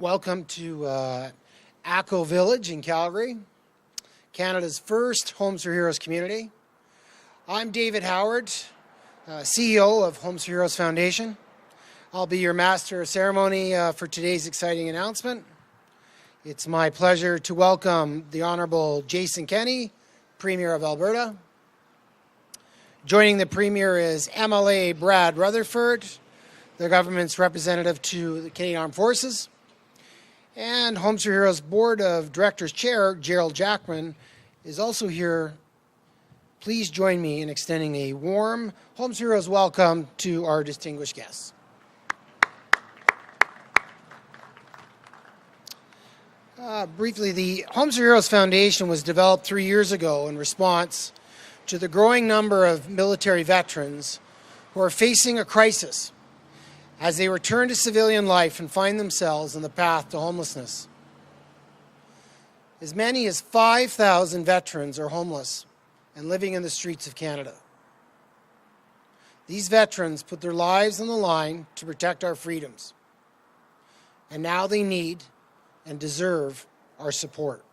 Welcome to Acco Village in Calgary, Canada's first Homes for Heroes community. I'm David Howard, CEO of Homes for Heroes Foundation. I'll be your master of ceremony for today's exciting announcement. It's my pleasure to welcome the Honourable Jason Kenney, Premier of Alberta. Joining the Premier is MLA Brad Rutherford, the government's representative to the Canadian Armed Forces. And Homes for Heroes Board of Directors Chair, Gerald Jackman, is also here. Please join me in extending a warm Homes for Heroes welcome to our distinguished guests. Briefly, the Homes for Heroes Foundation was developed 3 years ago in response to the growing number of military veterans who are facing a crisis as they return to civilian life and find themselves on the path to homelessness. As many as 5,000 veterans are homeless and living in the streets of Canada. These veterans put their lives on the line to protect our freedoms, and now they need and deserve our support.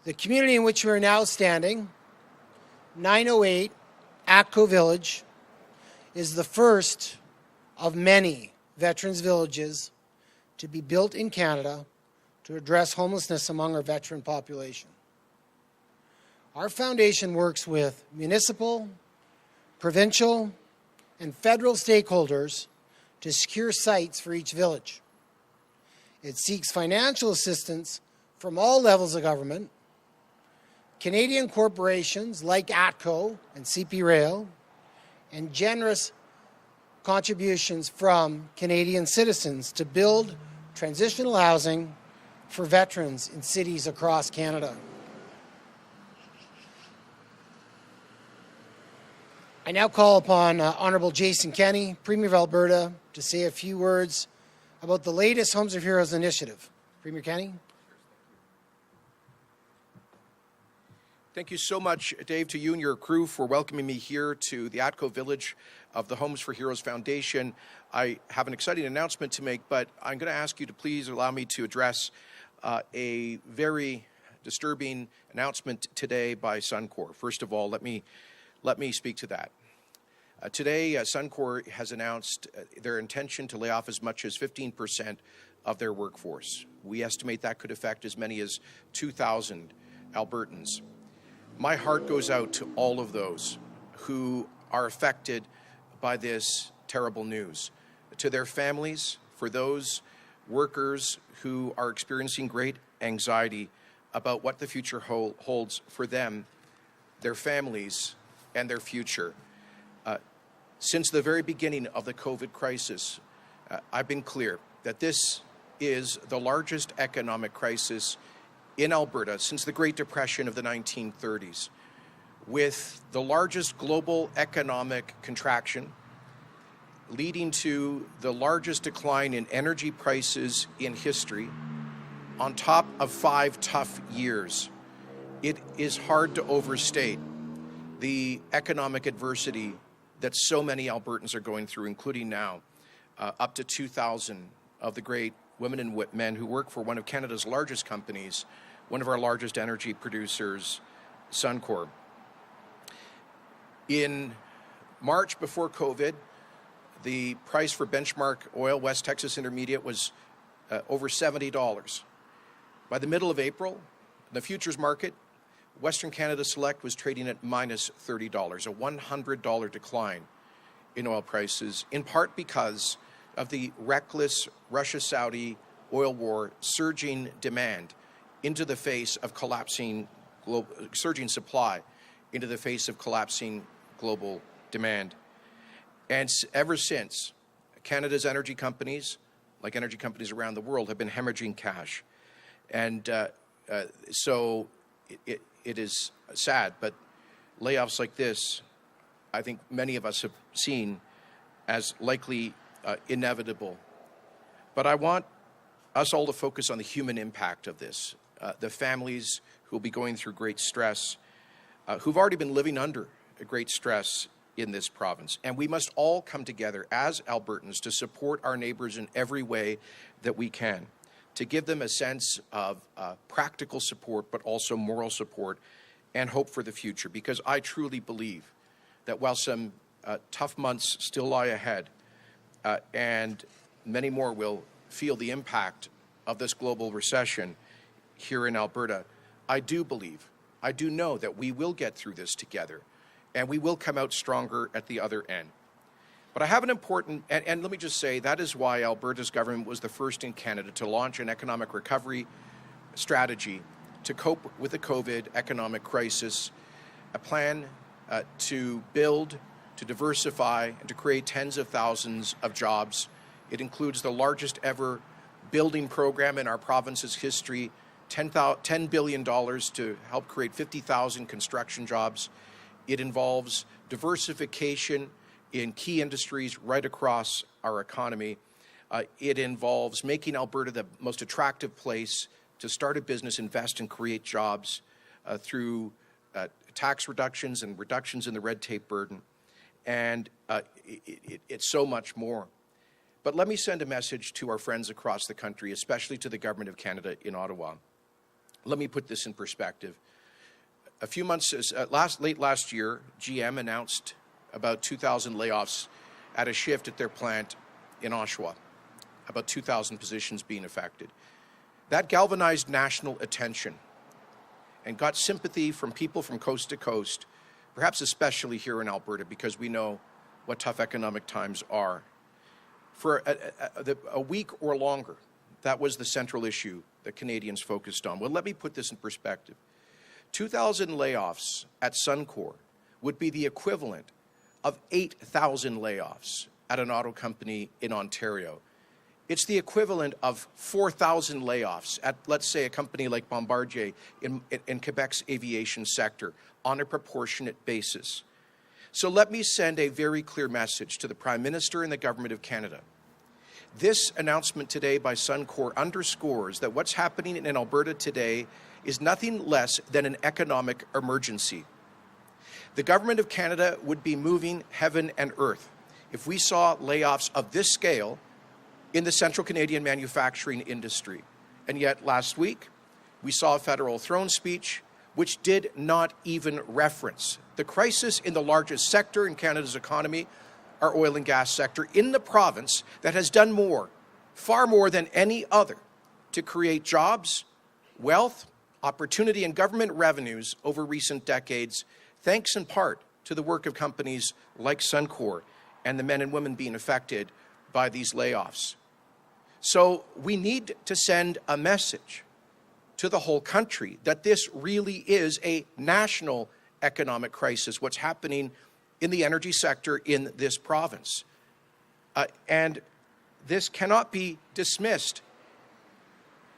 The community in which we are now standing, 908 Atco Village, is the first of many veterans' villages to be built in Canada to address homelessness among our veteran population. Our foundation works with municipal, provincial, and federal stakeholders to secure sites for each village. It seeks financial assistance from all levels of government, Canadian corporations like ATCO and CP Rail, and generous contributions from Canadian citizens to build transitional housing for veterans in cities across Canada. I now call upon Honourable Jason Kenney, Premier of Alberta, to say a few words about the latest Homes of Heroes initiative. Premier Kenney. Thank you so much, Dave, to you and your crew for welcoming me here to the Atco Village of the Homes for Heroes Foundation. I have an exciting announcement to make, but I'm going to ask you to please allow me to address a very disturbing announcement today by Suncor. First of all, let me speak to that. Today, Suncor has announced their intention to lay off as much as 15% of their workforce. We estimate that could affect as many as 2,000 Albertans. My heart goes out to all of those who are affected by this terrible news. To their families, for those workers who are experiencing great anxiety about what the future holds for them, their families, and their future. Since the very beginning of the COVID crisis, I've been clear that this is the largest economic crisis in Alberta since the Great Depression of the 1930s, with the largest global economic contraction leading to the largest decline in energy prices in history, on top of 5 tough years. It is hard to overstate the economic adversity that so many Albertans are going through, including now up to 2,000 of the great women and men who work for one of Canada's largest companies, one of our largest energy producers, Suncor. In March, before COVID, the price for benchmark oil, West Texas Intermediate, was over $70. By the middle of April, the futures market, Western Canada Select was trading at minus $30, a $100 decline in oil prices, in part because of the reckless Russia-Saudi oil war surging demand into the face of surging supply into the face of collapsing global demand. And ever since, Canada's energy companies, like energy companies around the world, have been hemorrhaging cash. And so it is sad, but layoffs like this, I think many of us have seen as likely inevitable. But I want us all to focus on the human impact of this. The families who will be going through great stress, who've already been living under great stress in this province. And we must all come together as Albertans to support our neighbours in every way that we can, to give them a sense of practical support, but also moral support and hope for the future. Because I truly believe that while some tough months still lie ahead, and many more will feel the impact of this global recession here in Alberta, I do believe, I do know that we will get through this together, and we will come out stronger at the other end. But I have an important, and let me just say, that is why Alberta's government was the first in Canada to launch an economic recovery strategy to cope with the COVID economic crisis, a plan to build, to diversify, and to create tens of thousands of jobs. It includes the largest ever building program in our province's history, $10 billion to help create 50,000 construction jobs. It involves diversification in key industries right across our economy. It involves making Alberta the most attractive place to start a business, invest, and create jobs through tax reductions and reductions in the red tape burden. And it's so much more. But let me send a message to our friends across the country, especially to the Government of Canada in Ottawa. Let me put this in perspective. A few months, late last year, GM announced about 2,000 layoffs at a shift at their plant in Oshawa, about 2,000 positions being affected. That galvanized national attention and got sympathy from people from coast to coast, perhaps especially here in Alberta, because we know what tough economic times are. For a week or longer, that was the central issue that Canadians focused on. Well, let me put this in perspective. 2,000 layoffs at Suncor would be the equivalent of 8,000 layoffs at an auto company in Ontario. It's the equivalent of 4,000 layoffs at, let's say, a company like Bombardier in Quebec's aviation sector on a proportionate basis. So let me send a very clear message to the Prime Minister and the Government of Canada. This announcement today by Suncor underscores that what's happening in Alberta today is nothing less than an economic emergency. The Government of Canada would be moving heaven and earth if we saw layoffs of this scale in the Central Canadian manufacturing industry. And yet last week, we saw a federal throne speech which did not even reference the crisis in the largest sector in Canada's economy, our oil and gas sector, in the province that has done more, far more than any other, to create jobs, wealth, opportunity, and government revenues over recent decades, thanks in part to the work of companies like Suncor and the men and women being affected by these layoffs. So we need to send a message to the whole country that this really is a national economic crisis, what's happening in the energy sector in this province. And this cannot be dismissed,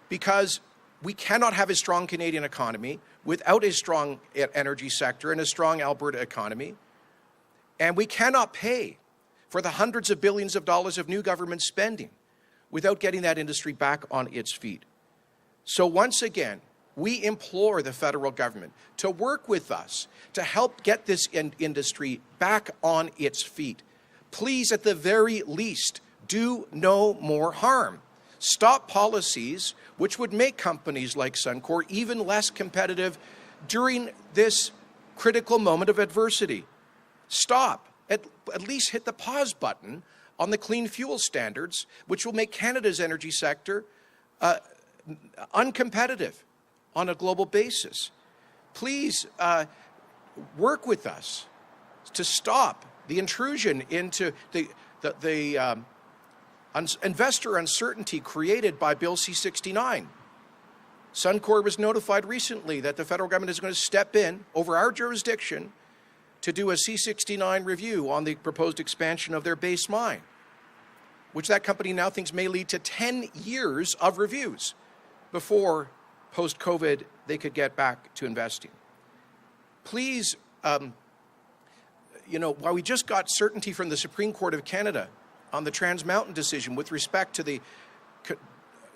because we cannot have a strong Canadian economy without a strong energy sector and a strong Alberta economy. And we cannot pay for the hundreds of billions of dollars of new government spending without getting that industry back on its feet. So once again, we implore the federal government to work with us to help get this industry back on its feet. Please, at the very least, do no more harm. Stop policies which would make companies like Suncor even less competitive during this critical moment of adversity. Stop. At least hit the pause button on the clean fuel standards, which will make Canada's energy sector uncompetitive on a global basis. Please work with us to stop the intrusion into the investor uncertainty created by Bill C-69. Suncor was notified recently that the federal government is going to step in over our jurisdiction to do a C-69 review on the proposed expansion of their base mine, which that company now thinks may lead to 10 years of reviews before, post-COVID, they could get back to investing. Please, while we just got certainty from the Supreme Court of Canada on the Trans Mountain decision with respect to the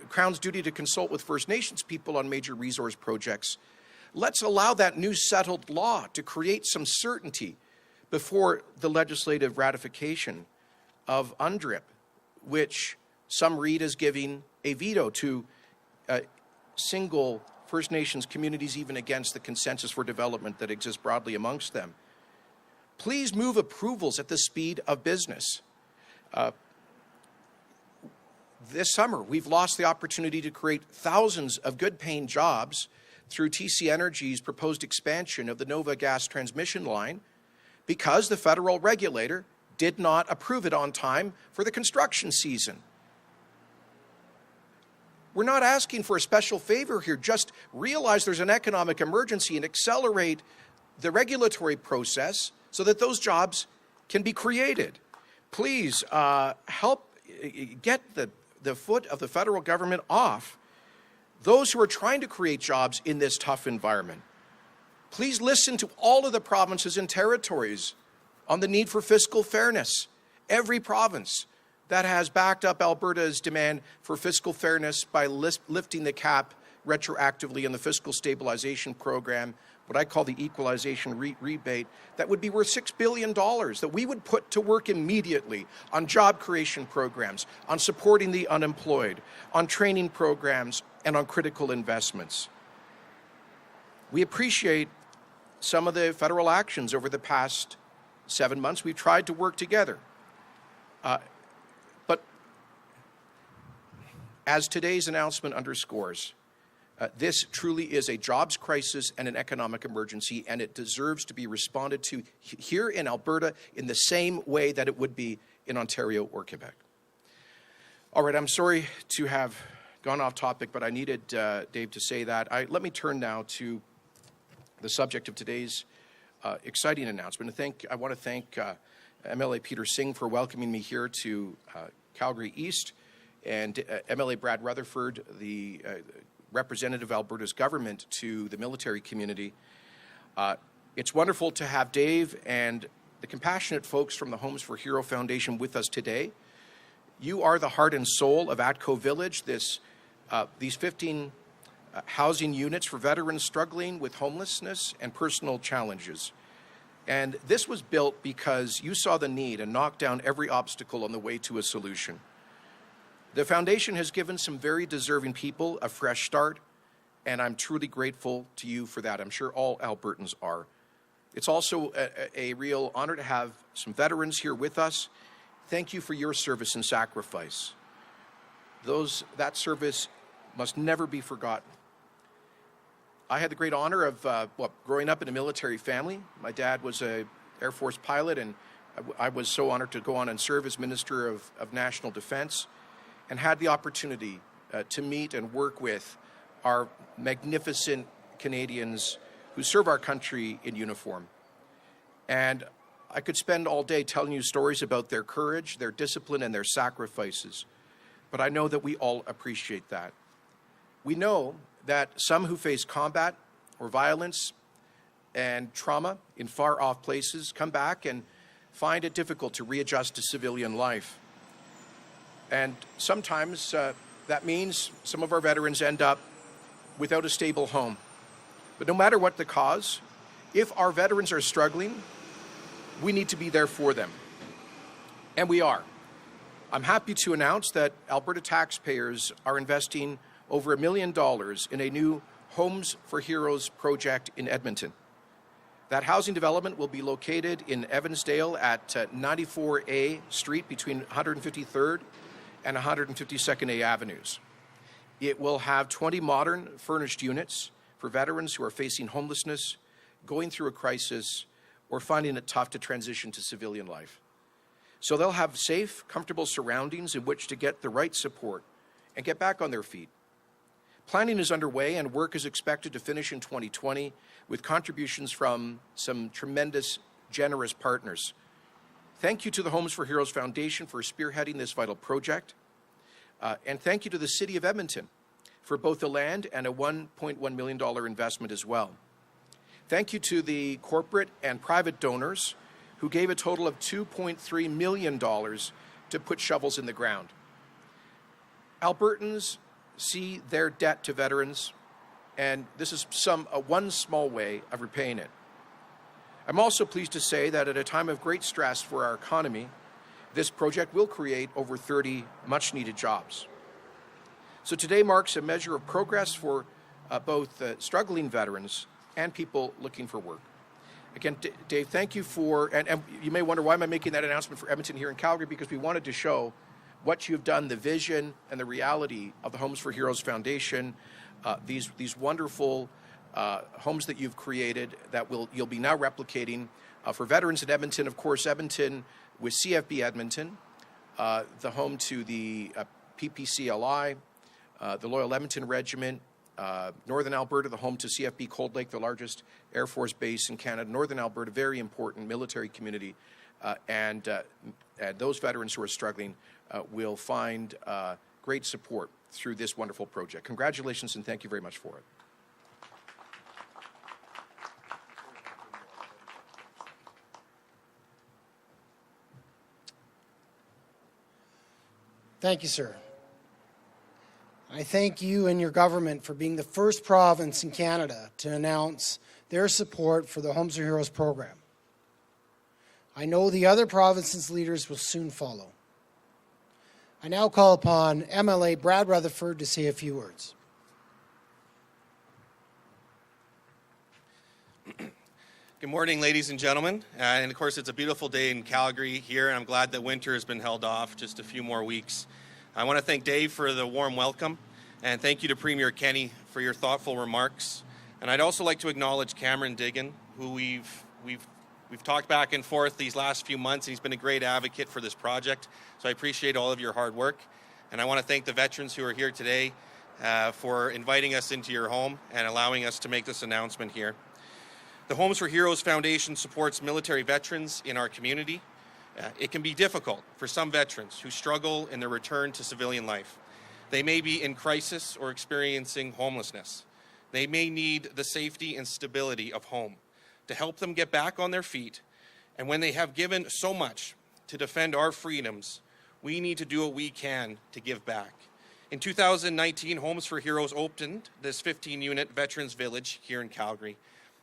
Crown's duty to consult with First Nations people on major resource projects, let's allow that new settled law to create some certainty before the legislative ratification of UNDRIP, which some read as giving a veto to single First Nations communities, even against the consensus for development that exists broadly amongst them. Please move approvals at the speed of business. This summer, we've lost the opportunity to create thousands of good-paying jobs through TC Energy's proposed expansion of the Nova gas transmission line because the federal regulator did not approve it on time for the construction season. We're not asking for a special favor here. Just realize there's an economic emergency and accelerate the regulatory process so that those jobs can be created. Please help get the foot of the federal government off those who are trying to create jobs in this tough environment. Please listen to all of the provinces and territories on the need for fiscal fairness. Every province that has backed up Alberta's demand for fiscal fairness by lifting the cap retroactively in the fiscal stabilization program, what I call the equalization rebate, that would be worth $6 billion that we would put to work immediately on job creation programs, on supporting the unemployed, on training programs, and on critical investments. We appreciate some of the federal actions over the past 7 months. We've tried to work together. But as today's announcement underscores, this truly is a jobs crisis and an economic emergency, and it deserves to be responded to here in Alberta in the same way that it would be in Ontario or Quebec. All right, I'm sorry to have gone off topic, but I needed Dave to say that. Let me turn now to the subject of today's exciting announcement. I want to thank MLA Peter Singh for welcoming me here to Calgary East, and MLA Brad Rutherford, the representative of Alberta's government to the military community. It's wonderful to have Dave and the compassionate folks from the Homes for Hero Foundation with us today. You are the heart and soul of Atco Village, these 15 housing units for veterans struggling with homelessness and personal challenges. And this was built because you saw the need and knocked down every obstacle on the way to a solution. The foundation has given some very deserving people a fresh start, and I'm truly grateful to you for that. I'm sure all Albertans are. It's also a real honor to have some veterans here with us. Thank you for your service and sacrifice. That service must never be forgotten. I had the great honor of growing up in a military family. My dad was an Air Force pilot, and I was so honored to go on and serve as Minister of National Defense, and had the opportunity to meet and work with our magnificent Canadians who serve our country in uniform. And I could spend all day telling you stories about their courage, their discipline, and their sacrifices. But I know that we all appreciate that. We know that some who face combat or violence and trauma in far-off places come back and find it difficult to readjust to civilian life. And sometimes that means some of our veterans end up without a stable home. But no matter what the cause, if our veterans are struggling, we need to be there for them. And we are. I'm happy to announce that Alberta taxpayers are investing over $1 million in a new Homes for Heroes project in Edmonton. That housing development will be located in Evansdale at 94A Street between 153rd and 152nd A Avenues. It will have 20 modern furnished units for veterans who are facing homelessness, going through a crisis, or finding it tough to transition to civilian life. So they'll have safe, comfortable surroundings in which to get the right support and get back on their feet. Planning is underway and work is expected to finish in 2020 with contributions from some tremendous, generous partners. Thank you to the Homes for Heroes Foundation for spearheading this vital project. And thank you to the City of Edmonton for both the land and a $1.1 million investment as well. Thank you to the corporate and private donors who gave a total of $2.3 million to put shovels in the ground. Albertans see their debt to veterans, and this is one small way of repaying it. I'm also pleased to say that at a time of great stress for our economy, this project will create over 30 much-needed jobs. So today marks a measure of progress for both struggling veterans and people looking for work. Again, Dave, thank you for, and you may wonder, why am I making that announcement for Edmonton here in Calgary? Because we wanted to show what you've done, the vision and the reality of the Homes for Heroes Foundation, these wonderful homes that you've created that you'll be now replicating for veterans in Edmonton. Of course, Edmonton with CFB Edmonton, the home to the PPCLI, the Loyal Edmonton Regiment, Northern Alberta, the home to CFB Cold Lake, the largest Air Force base in Canada. Northern Alberta, very important military community, and those veterans who are struggling will find great support through this wonderful project. Congratulations, and thank you very much for it. Thank you, sir. I thank you and your government for being the first province in Canada to announce their support for the Homes for Heroes program. I know the other provinces' leaders will soon follow. I now call upon MLA Brad Rutherford to say a few words. Good morning, ladies and gentlemen. And of course, it's a beautiful day in Calgary here, and I'm glad that winter has been held off just a few more weeks. I want to thank Dave for the warm welcome, and thank you to Premier Kenney for your thoughtful remarks. And I'd also like to acknowledge Cameron Diggin, who we've talked back and forth these last few months. He's been a great advocate for this project, so I appreciate all of your hard work. And I want to thank the veterans who are here today for inviting us into your home and allowing us to make this announcement here. The Homes for Heroes Foundation supports military veterans in our community. It can be difficult for some veterans who struggle in their return to civilian life. They may be in crisis or experiencing homelessness. They may need the safety and stability of home to help them get back on their feet. And when they have given so much to defend our freedoms, we need to do what we can to give back. In 2019, Homes for Heroes opened this 15-unit Veterans Village here in Calgary.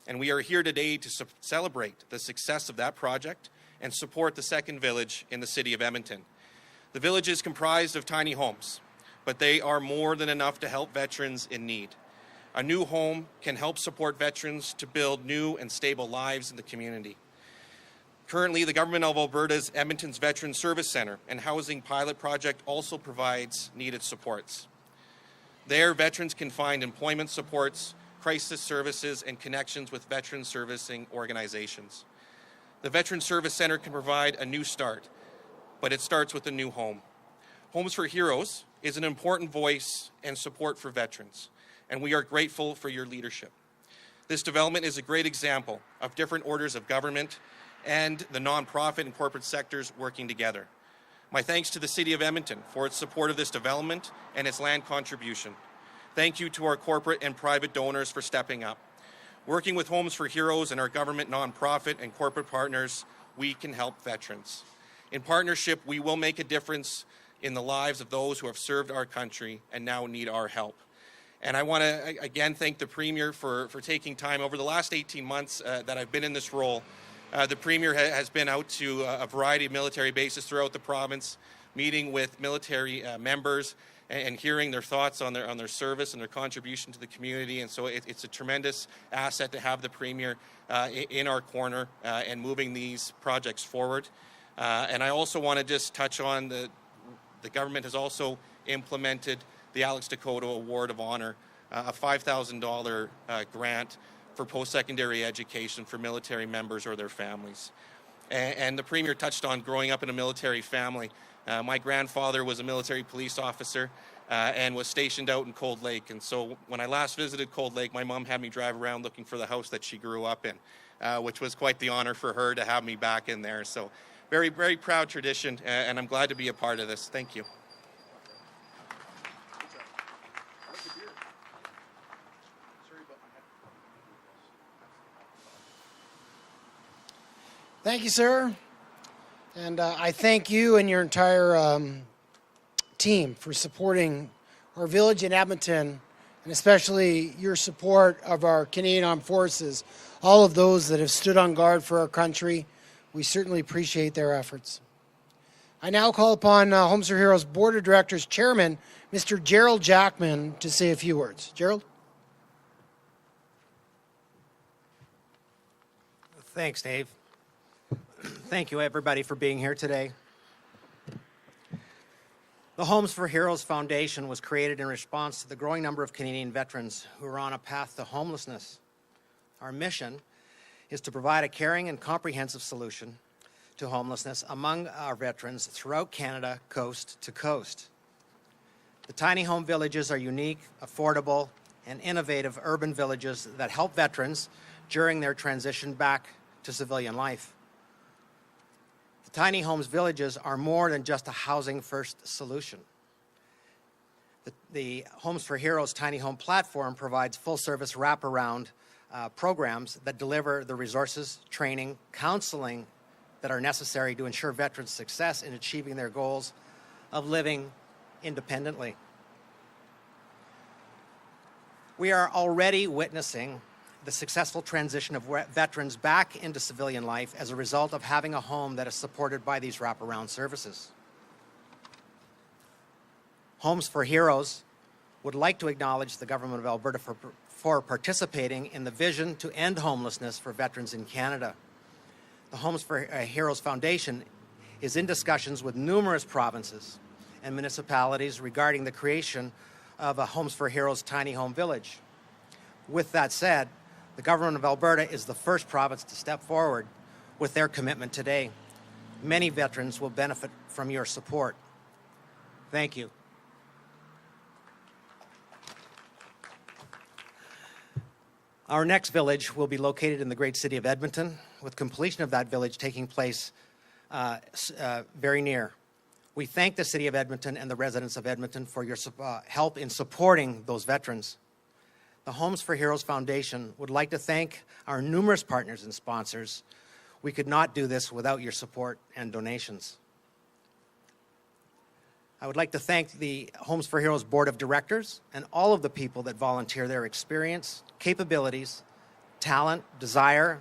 And we are here today to celebrate the success of that project and support the second village in the city of Edmonton. The village is comprised of tiny homes, but they are more than enough to help veterans in need. A new home can help support veterans to build new and stable lives in the community. Currently, the Government of Alberta's Edmonton's Veteran Service Centre and Housing Pilot Project also provides needed supports. There, veterans can find employment supports, crisis services, and connections with veteran servicing organizations. The Veteran Service Centre can provide a new start, but it starts with a new home. Homes for Heroes is an important voice and support for veterans, and we are grateful for your leadership. This development is a great example of different orders of government and the nonprofit and corporate sectors working together. My thanks to the City of Edmonton for its support of this development and its land contribution. Thank you to our corporate and private donors for stepping up. Working with Homes for Heroes and our government, nonprofit, and corporate partners, we can help veterans. In partnership, we will make a difference in the lives of those who have served our country and now need our help. And I want to, again, thank the Premier for taking time over the last 18 months that I've been in this role. The Premier has been out to a variety of military bases throughout the province, meeting with military members and hearing their thoughts on their service and their contribution to the community. And so it's a tremendous asset to have the Premier in our corner and moving these projects forward. And I also want to just touch on the government has also implemented the Alex Dakota Award of Honor, a $5,000 grant for post-secondary education for military members or their families. And the Premier touched on growing up in a military family. My grandfather was a military police officer and was stationed out in Cold Lake. And so when I last visited Cold Lake, my mom had me drive around looking for the house that she grew up in, which was quite the honor for her to have me back in there. So very, very proud tradition, and I'm glad to be a part of this. Thank you. Thank you, sir. And I thank you and your entire team for supporting our village in Edmonton and especially your support of our Canadian Armed Forces, all of those that have stood on guard for our country. We certainly appreciate their efforts. I now call upon Homes for Heroes Board of Directors Chairman, Mr. Gerald Jackman, to say a few words. Gerald? Thanks, Dave. Thank you, everybody, for being here today. The Homes for Heroes Foundation was created in response to the growing number of Canadian veterans who are on a path to homelessness. Our mission is to provide a caring and comprehensive solution to homelessness among our veterans throughout Canada, coast to coast. The tiny home villages are unique, affordable, and innovative urban villages that help veterans during their transition back to civilian life. The tiny homes villages are more than just a housing first solution. The Homes for Heroes Tiny Home platform provides full service wraparound programs that deliver the resources, training, counseling that are necessary to ensure veterans' success in achieving their goals of living independently. We are already witnessing the successful transition of veterans back into civilian life as a result of having a home that is supported by these wraparound services. Homes for Heroes would like to acknowledge the Government of Alberta for participating in the vision to end homelessness for veterans in Canada. The Homes for Heroes Foundation is in discussions with numerous provinces and municipalities regarding the creation of a Homes for Heroes tiny home village. With that said, the Government of Alberta is the first province to step forward with their commitment today. Many veterans will benefit from your support. Thank you. Our next village will be located in the great city of Edmonton, with completion of that village taking place very near. We thank the city of Edmonton and the residents of Edmonton for your help in supporting those veterans. The Homes for Heroes Foundation would like to thank our numerous partners and sponsors. We could not do this without your support and donations. I would like to thank the Homes for Heroes Board of Directors and all of the people that volunteer their experience, capabilities, talent, desire,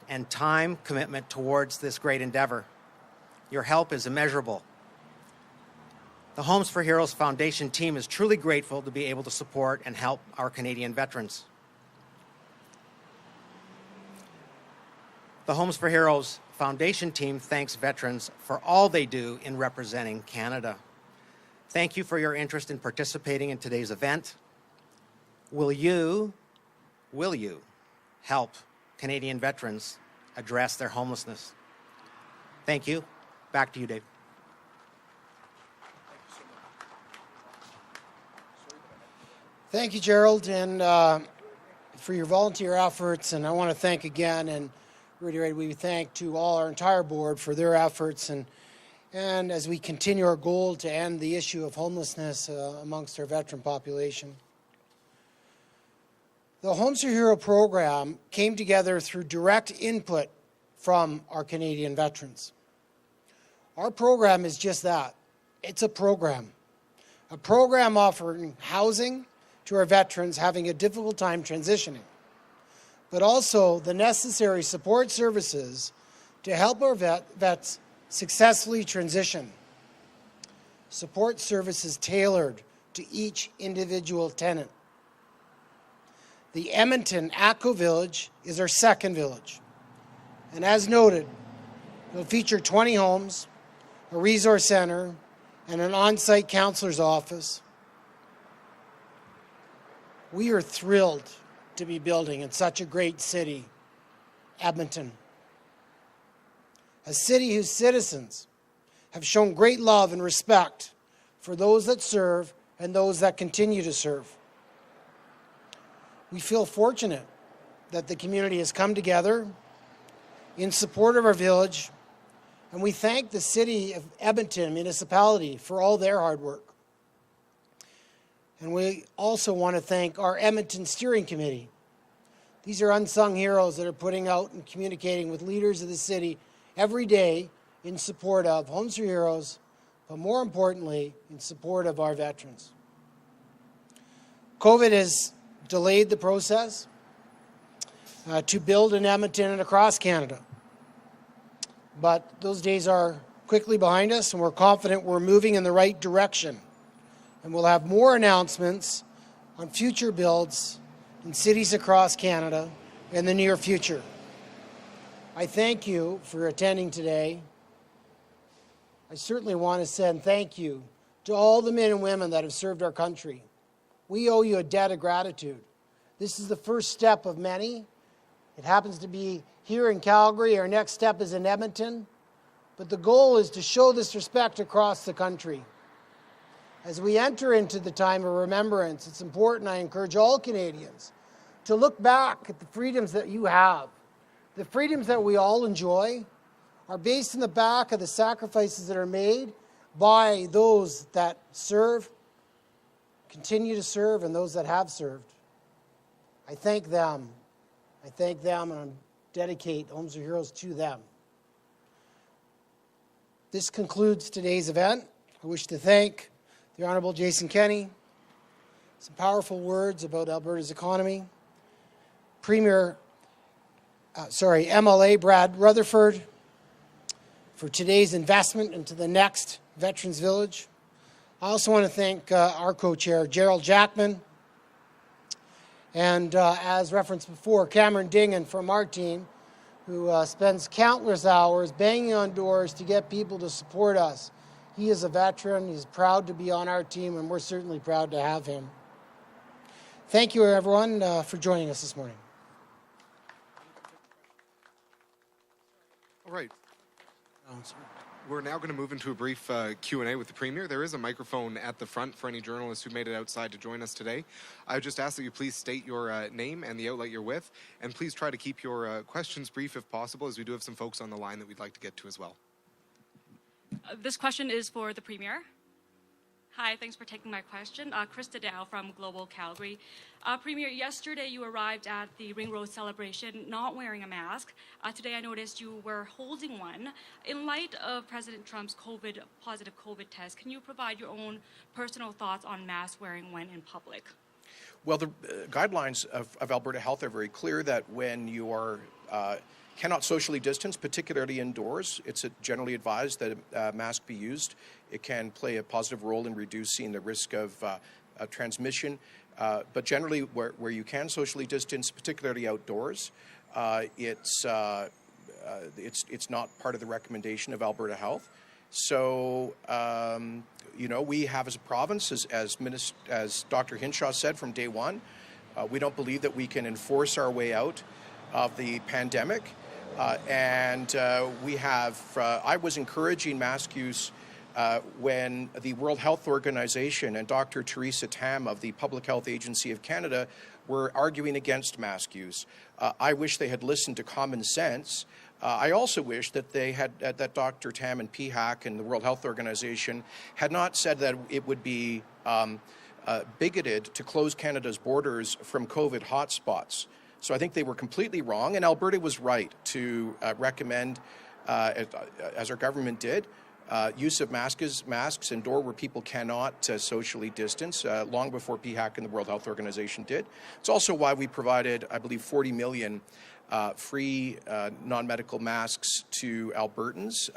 and time commitment towards this great endeavor. Your help is immeasurable. The Homes for Heroes Foundation team is truly grateful to be able to support and help our Canadian veterans. The Homes for Heroes Foundation team thanks veterans for all they do in representing Canada. Thank you for your interest in participating in today's event. Will you help Canadian veterans address their homelessness? Thank you. Back to you, Dave. Thank you, Gerald, and for your volunteer efforts. And I want to thank again and reiterate, we thank to all our entire board for their efforts. And as we continue our goal to end the issue of homelessness amongst our veteran population. The Homes for Hero program came together through direct input from our Canadian veterans. Our program is just that. It's a program offering housing to our veterans having a difficult time transitioning, but also the necessary support services to help our vets successfully transition. Support services tailored to each individual tenant. The Edmonton ATCO Village is our second village. And as noted, it will feature 20 homes, a resource center, and an on-site counselor's office. We are thrilled to be building in such a great city, Edmonton. A city whose citizens have shown great love and respect for those that serve and those that continue to serve. We feel fortunate that the community has come together in support of our village, and we thank the City of Edmonton municipality for all their hard work. And we also want to thank our Edmonton Steering Committee. These are unsung heroes that are putting out and communicating with leaders of the city every day in support of Homes for Heroes, but more importantly, in support of our veterans. COVID has delayed the process to build in Edmonton and across Canada. But those days are quickly behind us, and we're confident we're moving in the right direction. And we'll have more announcements on future builds in cities across Canada in the near future. I thank you for attending today. I certainly want to send thank you to all the men and women that have served our country. We owe you a debt of gratitude. This is the first step of many. It happens to be here in Calgary. Our next step is in Edmonton. But the goal is to show this respect across the country. As we enter into the time of remembrance, it's important, I encourage all Canadians to look back at the freedoms that you have. The freedoms that we all enjoy are based in the back of the sacrifices that are made by those that serve, continue to serve, and those that have served. I thank them. I thank them, and I dedicate Homes for Heroes to them. This concludes today's event. I wish to thank the Honourable Jason Kenney. Some powerful words about Alberta's economy. MLA Brad Rutherford for today's investment into the next Veterans Village. I also want to thank our co-chair, Gerald Jackman, and as referenced before, Cameron Dingen from our team, who spends countless hours banging on doors to get people to support us. He is a veteran. He's proud to be on our team, and we're certainly proud to have him. Thank you, everyone, for joining us this morning. All right. We're now going to move into a brief Q&A with the Premier. There is a microphone at the front for any journalists who made it outside to join us today. I would just ask that you please state your name and the outlet you're with, and please try to keep your questions brief if possible, as we do have some folks on the line that we'd like to get to as well. This question is for the Premier. Hi, thanks for taking my question. Krista Dow from Global Calgary. Premier, yesterday you arrived at the Ring Road celebration not wearing a mask. Today I noticed you were holding one. In light of President Trump's positive COVID test, can you provide your own personal thoughts on mask wearing when in public? Well, the guidelines of Alberta Health are very clear that when you are cannot socially distance, particularly indoors, it's generally advised that a mask be used. It can play a positive role in reducing the risk of transmission. But generally, where you can socially distance, particularly outdoors, it's not part of the recommendation of Alberta Health. So, we have as a province, as Dr. Hinshaw said from day one, we don't believe that we can enforce our way out of the pandemic. I was encouraging mask use when the World Health Organization and Dr. Theresa Tam of the Public Health Agency of Canada were arguing against mask use. I wish they had listened to common sense. I also wish that that Dr. Tam and PHAC and the World Health Organization had not said that it would be bigoted to close Canada's borders from COVID hotspots. So I think they were completely wrong, and Alberta was right to recommend, as our government did, use of masks indoor where people cannot socially distance, long before PHAC and the World Health Organization did. It's also why we provided, I believe, 40 million free non-medical masks to Albertans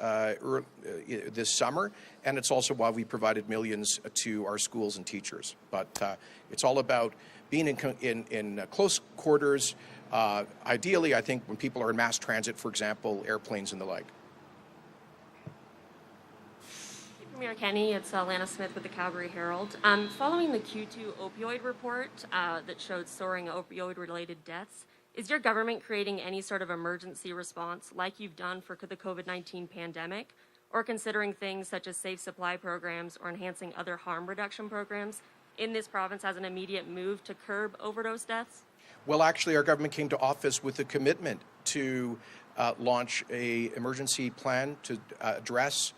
this summer, and it's also why we provided millions to our schools and teachers. But it's all about being in close quarters, ideally, I think, when people are in mass transit, for example, airplanes and the like. Premier Kenny, it's Lana Smith with the Calgary Herald. Following the Q2 opioid report that showed soaring opioid-related deaths, is your government creating any sort of emergency response like you've done for the COVID-19 pandemic, or considering things such as safe supply programs or enhancing other harm reduction programs in this province as an immediate move to curb overdose deaths? Well, actually, our government came to office with a commitment to launch an emergency plan to address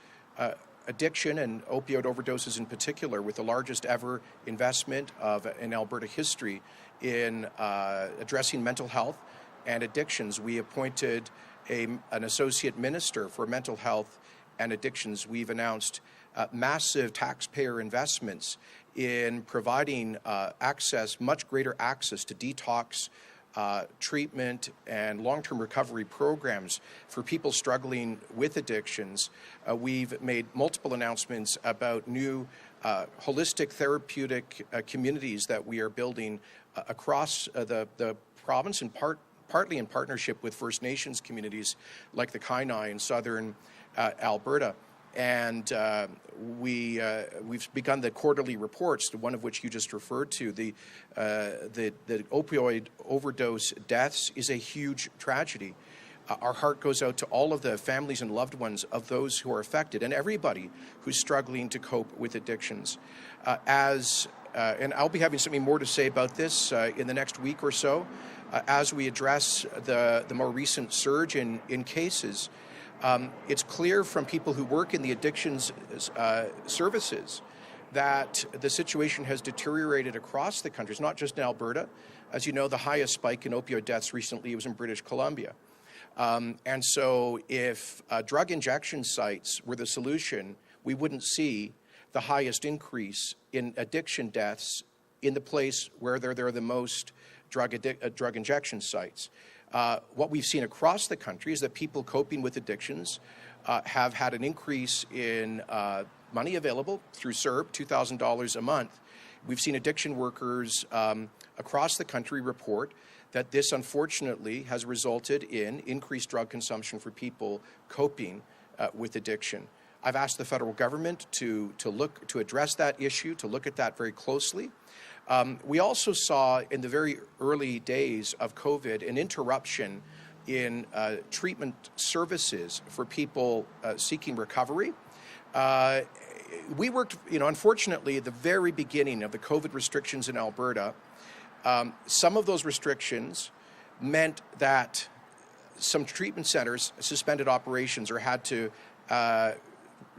addiction and opioid overdoses in particular, with the largest ever investment in Alberta history in addressing mental health and addictions. We appointed an associate minister for mental health and addictions. We've announced massive taxpayer investments in providing much greater access to detox treatment and long-term recovery programs for people struggling with addictions. We've made multiple announcements about new holistic therapeutic communities that we are building across the province, and partly in partnership with First Nations communities like the Kainai in southern Alberta. And we've begun the quarterly reports, one of which you just referred to. The opioid overdose deaths is a huge tragedy. Our heart goes out to all of the families and loved ones of those who are affected, and everybody who's struggling to cope with addictions. And I'll be having something more to say about this in the next week or so, as we address the more recent surge in cases. It's clear from people who work in the addictions services that the situation has deteriorated across the country. It's not just in Alberta. As you know, the highest spike in opioid deaths recently was in British Columbia. And so if drug injection sites were the solution, we wouldn't see the highest increase in addiction deaths in the place where there are the most drug injection sites. What we've seen across the country is that people coping with addictions have had an increase in money available through CERB, $2,000 a month. We've seen addiction workers across the country report that this unfortunately has resulted in increased drug consumption for people coping with addiction. I've asked the federal government to address that issue, to look at that very closely. We also saw in the very early days of COVID an interruption in treatment services for people seeking recovery. We worked, unfortunately, at the very beginning of the COVID restrictions in Alberta. Some of those restrictions meant that some treatment centers suspended operations or had to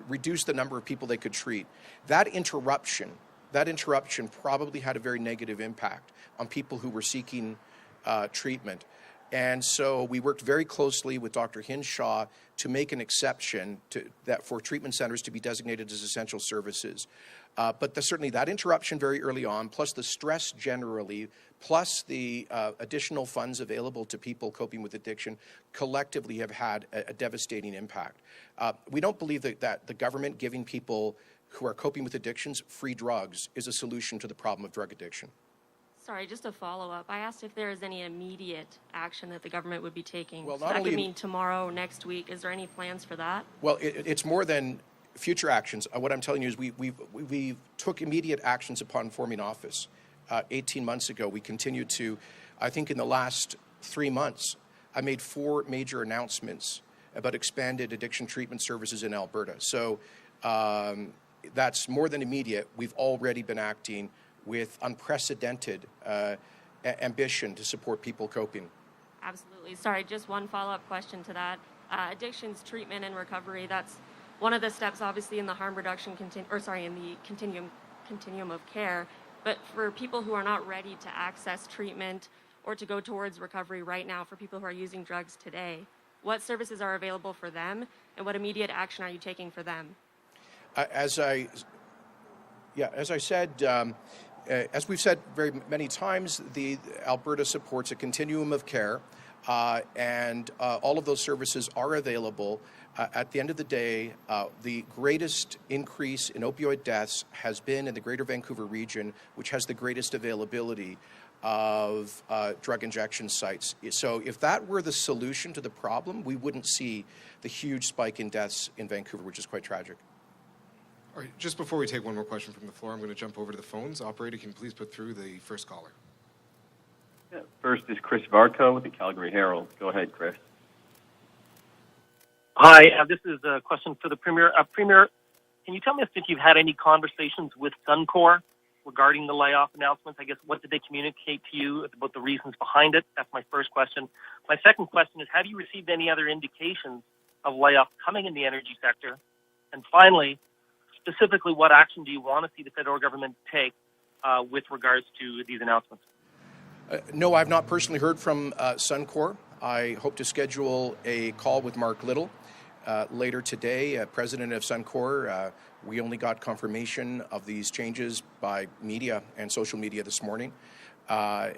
reduce the number of people they could treat. That interruption probably had a very negative impact on people who were seeking treatment. And so we worked very closely with Dr. Hinshaw to make an exception for treatment centers to be designated as essential services. But certainly that interruption very early on, plus the stress generally, plus the additional funds available to people coping with addiction, collectively have had a devastating impact. We don't believe that the government giving people who are coping with addictions free drugs is a solution to the problem of drug addiction. Sorry, just a follow-up. I asked if there is any immediate action that the government would be taking. Well, so that could mean tomorrow, next week. Is there any plans for that? Well, it's more than future actions. What I'm telling you is we took immediate actions upon forming office 18 months ago. We continued to, I think in the last 3 months, I made 4 major announcements about expanded addiction treatment services in Alberta. So that's more than immediate. We've already been acting with unprecedented ambition to support people coping. Absolutely. Sorry, just one follow-up question to that. Addictions treatment and recovery, that's one of the steps obviously in the harm reduction in the continuum of care. But for people who are not ready to access treatment or to go towards recovery right now, for people who are using drugs today, what services are available for them, and what immediate action are you taking for them? As we've said very many times, the Alberta supports a continuum of care, and all of those services are available. At the end of the day, the greatest increase in opioid deaths has been in the Greater Vancouver region, which has the greatest availability of drug injection sites. So if that were the solution to the problem, we wouldn't see the huge spike in deaths in Vancouver, which is quite tragic. All right, just before we take one more question from the floor, I'm going to jump over to the phones. Operator, can you please put through the first caller? Yeah, first is Chris Varco with the Calgary Herald. Go ahead, Chris. Hi, this is a question for the Premier. Premier, can you tell me if you've had any conversations with Suncor regarding the layoff announcements? I guess, what did they communicate to you about the reasons behind it? That's my first question. My second question is, have you received any other indications of layoffs coming in the energy sector? And finally, specifically, what action do you want to see the federal government take with regards to these announcements? No, I've not personally heard from Suncor. I hope to schedule a call with Mark Little later today. President of Suncor, we only got confirmation of these changes by media and social media this morning. My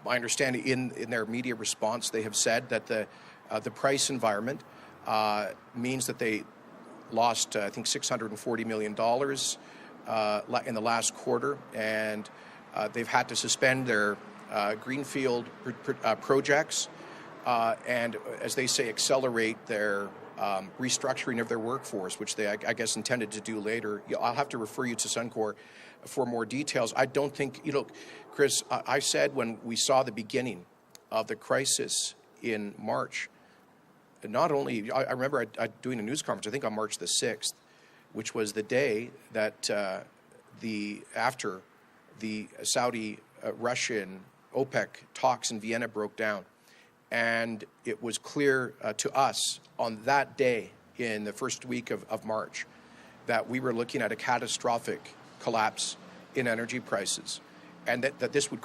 understanding in their media response, they have said that the price environment means that they lost, I think, $640 million in the last quarter, and they've had to suspend their greenfield projects and, as they say, accelerate their restructuring of their workforce, which they, I guess, intended to do later. I'll have to refer you to Suncor for more details. I don't think, Chris, I said when we saw the beginning of the crisis in March, not only, I remember doing a news conference, I think on March the 6th, which was the day that after the Saudi-Russian OPEC talks in Vienna broke down. And it was clear to us on that day in the first week of March that we were looking at a catastrophic collapse in energy prices, and that this would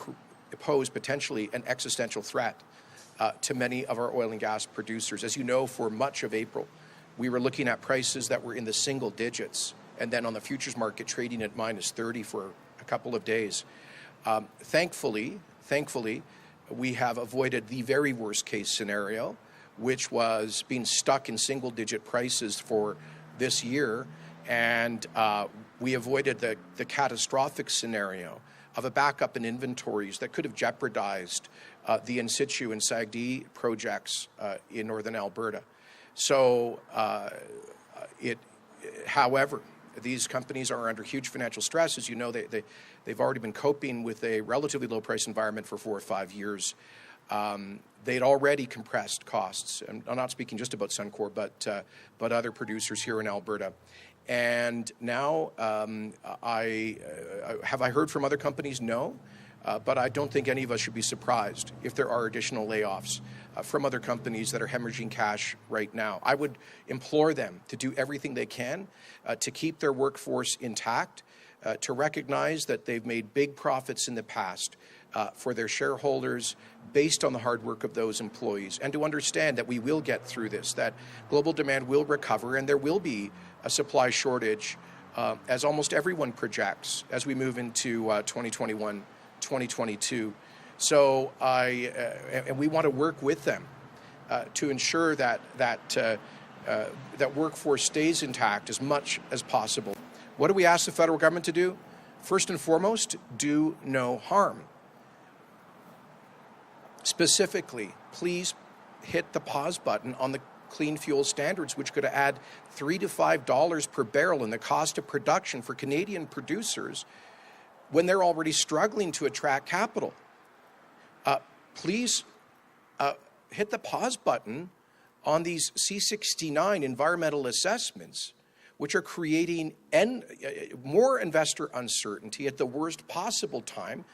pose potentially an existential threat to many of our oil and gas producers. As you know, for much of April, we were looking at prices that were in the single digits, and then on the futures market trading at -30 for a couple of days. Thankfully, we have avoided the very worst case scenario, which was being stuck in single digit prices for this year. And we avoided the catastrophic scenario of a backup in inventories that could have jeopardized the in situ and SAGD projects in northern Alberta. So, however, these companies are under huge financial stress. As you know, they've already been coping with a relatively low price environment for 4 or 5 years. They'd already compressed costs. And I'm not speaking just about Suncor, but other producers here in Alberta. And now, have I heard from other companies? No. But I don't think any of us should be surprised if there are additional layoffs from other companies that are hemorrhaging cash right now. I would implore them to do everything they can to keep their workforce intact, to recognize that they've made big profits in the past for their shareholders based on the hard work of those employees, and to understand that we will get through this, that global demand will recover, and there will be a supply shortage, as almost everyone projects, as we move into 2021, 2022. So and we want to work with them to ensure that workforce stays intact as much as possible. What do we ask the federal government to do? First and foremost, do no harm. Specifically, please hit the pause button on the clean fuel standards, which could add $3 to $5 per barrel in the cost of production for Canadian producers when they're already struggling to attract capital. Please hit the pause button on these C69 environmental assessments, which are creating more investor uncertainty at the worst possible time.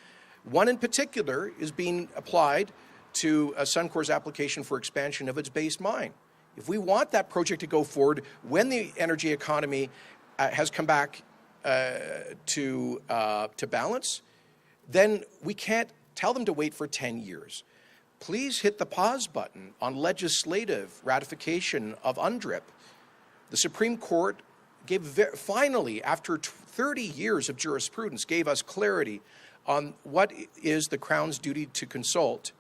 One in particular is being applied to Suncor's application for expansion of its base mine. If we want that project to go forward when the energy economy has come back to balance, then we can't tell them to wait for 10 years. Please hit the pause button on legislative ratification of UNDRIP. The Supreme Court finally, after 30 years of jurisprudence, gave us clarity on what is the Crown's duty to consult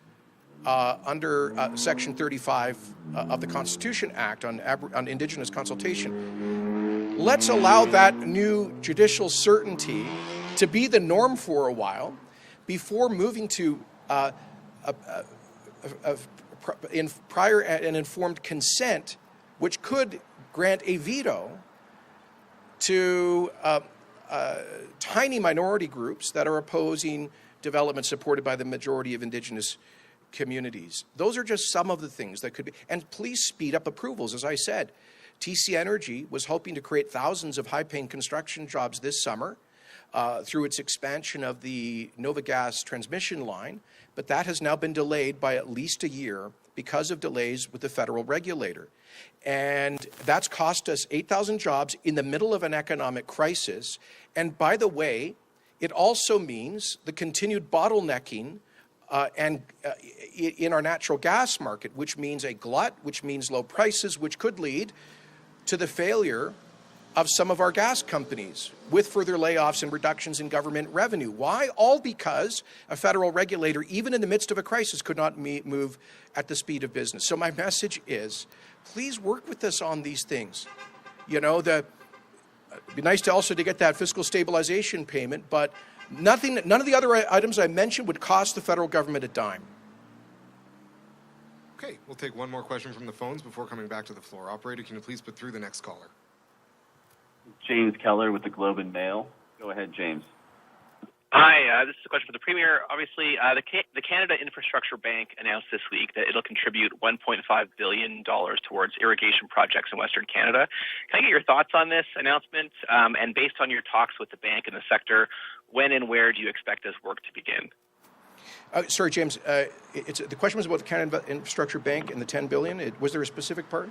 under Section 35 of the Constitution Act on Indigenous consultation. Let's allow that new judicial certainty to be the norm for a while before moving to prior and informed consent, which could grant a veto to tiny minority groups that are opposing development supported by the majority of Indigenous communities. Those are just some of the things that could be. And please speed up approvals. As I said, TC Energy was hoping to create thousands of high-paying construction jobs this summer through its expansion of the Nova Gas transmission line, but that has now been delayed by at least a year because of delays with the federal regulator. And that's cost us 8,000 jobs in the middle of an economic crisis. And by the way, it also means the continued bottlenecking in our natural gas market, which means a glut, which means low prices, which could lead to the failure of some of our gas companies with further layoffs and reductions in government revenue. Why? All because a federal regulator, even in the midst of a crisis, could not move at the speed of business. So my message is, please work with us on these things. You know, it'd be nice to also to get that fiscal stabilization payment, but none of the other items I mentioned would cost the federal government a dime. Okay, we'll take one more question from the phones before coming back to the floor. Operator, can you please put through the next caller? James Keller with the Globe and Mail. Go ahead, James. Hi, this is a question for the Premier. Obviously, the Canada Infrastructure Bank announced this week that it'll contribute $1.5 billion towards irrigation projects in Western Canada. Can I get your thoughts on this announcement? And based on your talks with the bank and the sector, when and where do you expect this work to begin? Sorry, James. The question was about the Canada Infrastructure Bank and the $10 billion. Was there a specific part?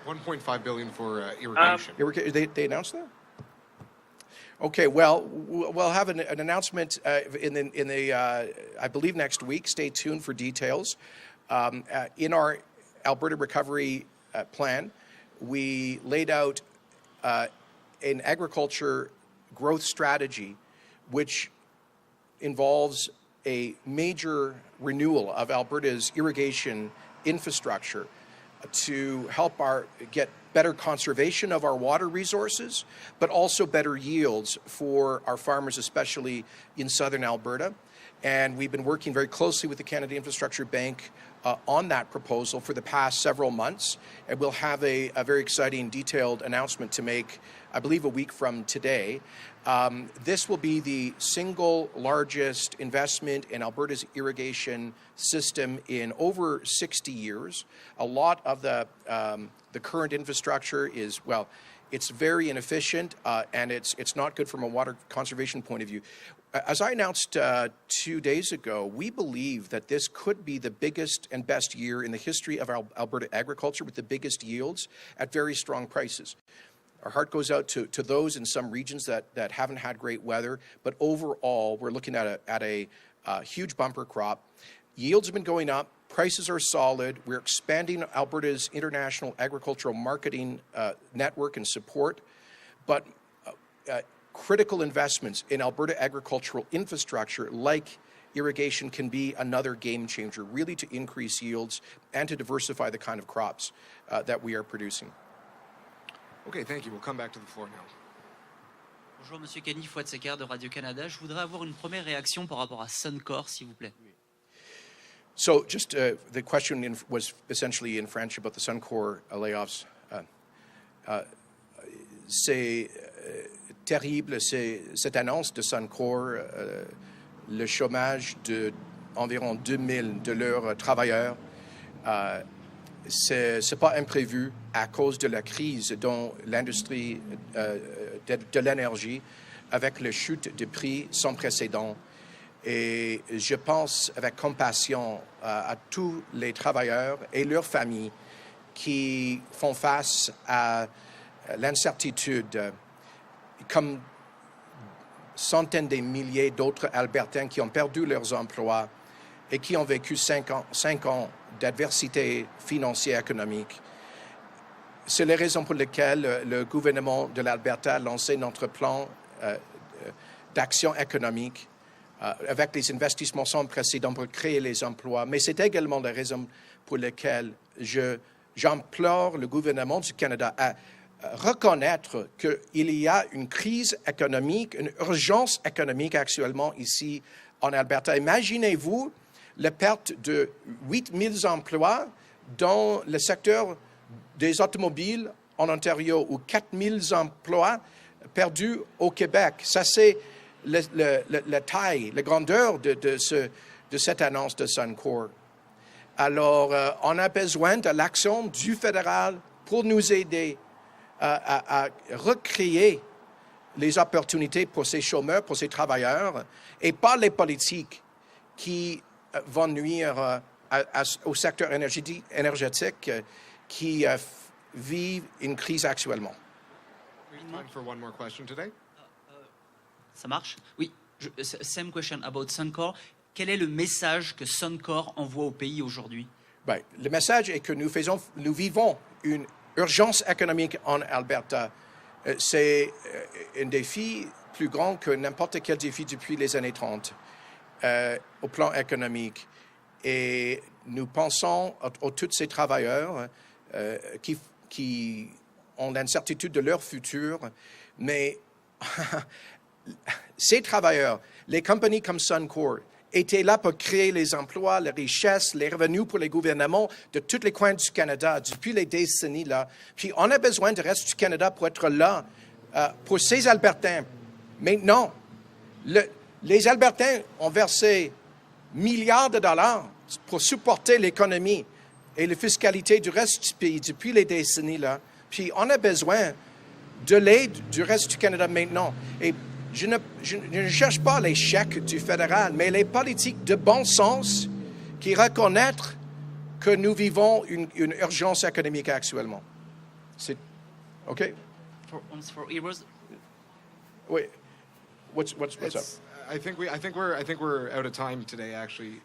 $1.5 billion for irrigation. They announced that? Okay. Well, we'll have an announcement in the I believe next week. Stay tuned for details. In our Alberta Recovery Plan, we laid out an agriculture growth strategy, which involves a major renewal of Alberta's irrigation infrastructure to help get better conservation of our water resources, but also better yields for our farmers, especially in southern Alberta. And we've been working very closely with the Canada Infrastructure Bank on that proposal for the past several months. And we'll have a very exciting, detailed announcement to make, I believe, a week from today. This will be the single largest investment in Alberta's irrigation system in over 60 years. A lot of the current infrastructure is, well, it's very inefficient and it's not good from a water conservation point of view. As I announced 2 days ago, we believe that this could be the biggest and best year in the history of Alberta agriculture, with the biggest yields at very strong prices. Our heart goes out to those in some regions that haven't had great weather, but overall, we're looking at a huge bumper crop. Yields have been going up. Prices are solid. We're expanding Alberta's international agricultural marketing network and support, but critical investments in Alberta agricultural infrastructure like irrigation can be another game changer, really to increase yields and to diversify the kind of crops that we are producing. Okay, thank you. We'll come back to the floor now. Bonjour, Monsieur Kenny, Fouad-Secker de Radio-Canada. Je voudrais avoir une première réaction par rapport à Suncor, s'il vous plaît. So just the question was essentially in French about the Suncor layoffs. C'est terrible, cette annonce de Suncor, le chômage d'environ 2000 de leurs travailleurs. C'est pas imprévu à cause de la crise dans l'industrie de l'énergie, avec la chute de prix sans précédent. Et je pense avec compassion à tous les travailleurs et leurs familles qui font face à l'incertitude, comme centaines de milliers d'autres Albertains qui ont perdu leurs emplois et qui ont vécu 5 ans d'adversité financière et économique. C'est la raison pour laquelle le gouvernement de l'Alberta a lancé notre plan d'action économique avec les investissements sans précédent pour créer les emplois. Mais c'est également la raison pour laquelle j'implore le gouvernement du Canada à reconnaître qu'il y a une crise économique, une urgence économique actuellement ici en Alberta. Imaginez-vous la perte de 8000 emplois dans le secteur des automobiles en Ontario ou 4000 emplois perdus au Québec. Ça, c'est la taille, la grandeur de cette annonce de Suncor. Alors, on a besoin de l'action du fédéral pour nous aider à recréer les opportunités pour ces chômeurs, pour ces travailleurs, et pas les politiques qui vont nuire au secteur énergétique qui vit une crise actuellement. Time for one more question today. Ça marche? Oui. Same question about Suncor. Quel est le message que Suncor envoie au pays aujourd'hui? Ben, le message est que nous vivons une urgence économique en Alberta, c'est un défi plus grand que n'importe quel défi depuis les années 30 au plan économique. Et nous pensons à tous ces travailleurs qui ont l'incertitude de leur futur, mais ces travailleurs, les compagnies comme Suncor, étaient là pour créer les emplois, les richesses, les revenus pour les gouvernements de tous les coins du Canada depuis les décennies là. Puis on a besoin du reste du Canada pour être là pour ces Albertains. Maintenant, les Albertains ont versé milliards de dollars pour supporter l'économie et la fiscalité du reste du pays depuis les décennies là. Puis on a besoin de l'aide du reste du Canada maintenant. Et je ne cherche pas les chèques du fédéral, mais les politiques de bon sens qui reconnaissent que nous vivons une urgence économique actuellement. C'est OK? For Homes for Heroes, Wait, what's up? It's- I think we're out of time today, actually.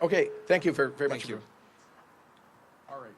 Okay, thank you very much. Thank you. All right.